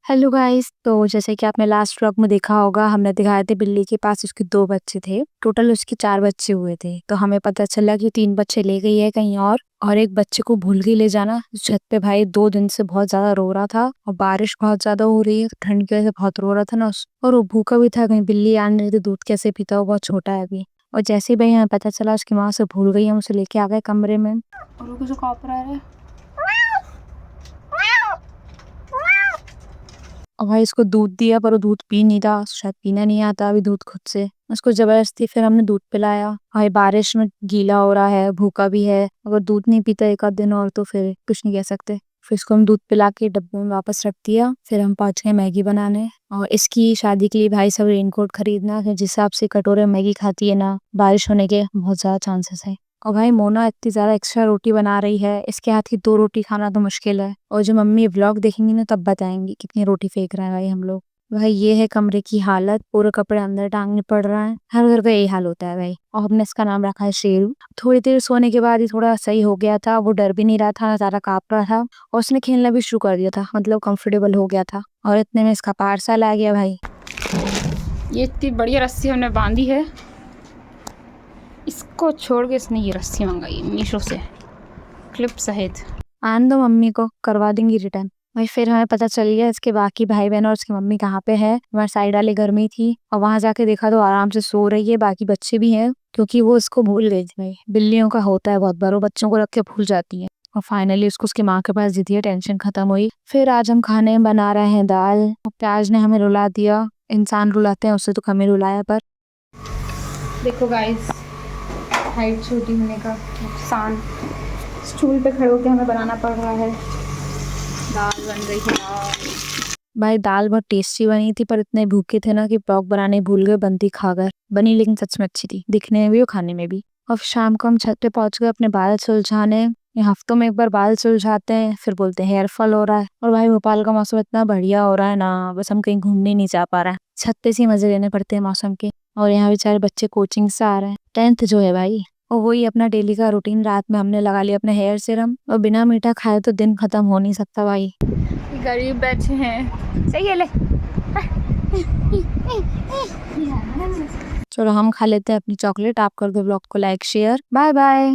Hello guys. तो जैसे कि आपने लास्ट व्लॉग में देखा होगा, हमने दिखाए थे बिल्ली के पास उसके 2 बच्चे थे। टोटल उसके 4 बच्चे हुए थे। तो हमें पता चला कि 3 बच्चे ले गई है कहीं और एक बच्चे को भूल गई ले जाना। छत पे भाई 2 दिन से बहुत ज्यादा रो रहा था और बारिश बहुत ज्यादा हो रही है, ठंड की वजह से बहुत रो रहा था ना और वो भूखा भी था। कहीं बिल्ली आने रही थी, दूध कैसे पीता, वो बहुत छोटा है अभी। और जैसे ही भाई हमें पता चला उसकी माँ से भूल गई, हम उसे लेके आ गए कमरे में। और वो कुछ कॉप रहा है और भाई इसको दूध दिया पर वो दूध पी नहीं रहा, शायद पीना नहीं आता अभी दूध खुद से। उसको जबरदस्ती फिर हमने दूध पिलाया। भाई बारिश में गीला हो रहा है, भूखा भी है, अगर दूध नहीं पीता एक आध दिन और तो फिर कुछ नहीं कह सकते। फिर इसको हम दूध पिला के डब्बे में वापस रख दिया। फिर हम पहुंच गए मैगी बनाने। और इसकी शादी के लिए भाई सब रेनकोट खरीदना, जिस हिसाब से कटोरे में मैगी खाती है ना, बारिश होने के बहुत ज्यादा चांसेस है। और भाई मोना इतनी ज्यादा एक्स्ट्रा रोटी बना रही है, इसके हाथ की 2 रोटी खाना तो मुश्किल है। और जो मम्मी व्लॉग देखेंगी ना तब बताएंगी कितनी रोटी फेंक रहे हैं भाई हम लोग। भाई ये है कमरे की हालत, पूरे कपड़े अंदर टांगने पड़ रहा है। हर घर का यही हाल होता है भाई। और हमने इसका नाम रखा है शेरू। थोड़ी देर सोने के बाद ही थोड़ा सही हो गया था, वो डर भी नहीं रहा था, ना ज्यादा कांप रहा था और उसने खेलना भी शुरू कर दिया था, मतलब कंफर्टेबल हो गया था। और इतने में इसका पार्सल आ गया भाई। ये इतनी बढ़िया रस्सी हमने बांधी है, इसको छोड़ के इसने ये रस्सी मंगाई मीशो से क्लिप सहित। आन दो, मम्मी को करवा देंगी रिटर्न। भाई फिर हमें पता चल गया इसके बाकी भाई बहन और उसकी मम्मी कहाँ पे है। हमारे साइड वाले घर में ही थी और वहां जाके देखा तो आराम से सो रही है, बाकी बच्चे भी हैं, क्योंकि वो इसको भूल गई थी। भाई बिल्लियों का होता है बहुत बार, वो बच्चों को रख के भूल जाती है। और फाइनली उसको उसकी माँ के पास दी थी, टेंशन खत्म हुई। फिर आज हम खाने में बना रहे हैं दाल। और प्याज ने हमें रुला दिया, इंसान रुलाते हैं उससे तो हमें रुलाया। पर देखो गाइस, हाइट छोटी होने का नुकसान, स्टूल पे खड़े होकर हमें बनाना पड़ रहा है। दाल बन रही है दाल। भाई दाल बहुत टेस्टी बनी थी, पर इतने भूखे थे ना कि ब्लॉग बनाने भूल गए, बनती खाकर बनी, लेकिन सच में अच्छी थी, दिखने में भी और खाने में भी। और शाम को हम छत पे पहुंच गए अपने बाल सुलझाने। ये हफ्तों में एक बार बाल सुलझाते हैं, फिर बोलते हैं हेयर फॉल हो रहा है। और भाई भोपाल का मौसम इतना बढ़िया हो रहा है ना, बस हम कहीं घूमने नहीं जा पा रहे हैं, छत पे से ही मजे लेने पड़ते हैं मौसम के। और यहाँ बेचारे बच्चे कोचिंग से आ रहे हैं, 10th जो है भाई। और वही अपना डेली का रूटीन, रात में हमने लगा लिया अपने हेयर सीरम, और बिना मीठा खाए तो दिन खत्म हो नहीं सकता भाई। गरीब बच्चे हैं, सही है ले। चलो हम खा लेते हैं अपनी चॉकलेट। आप कर दो ब्लॉग को लाइक शेयर, बाय बाय।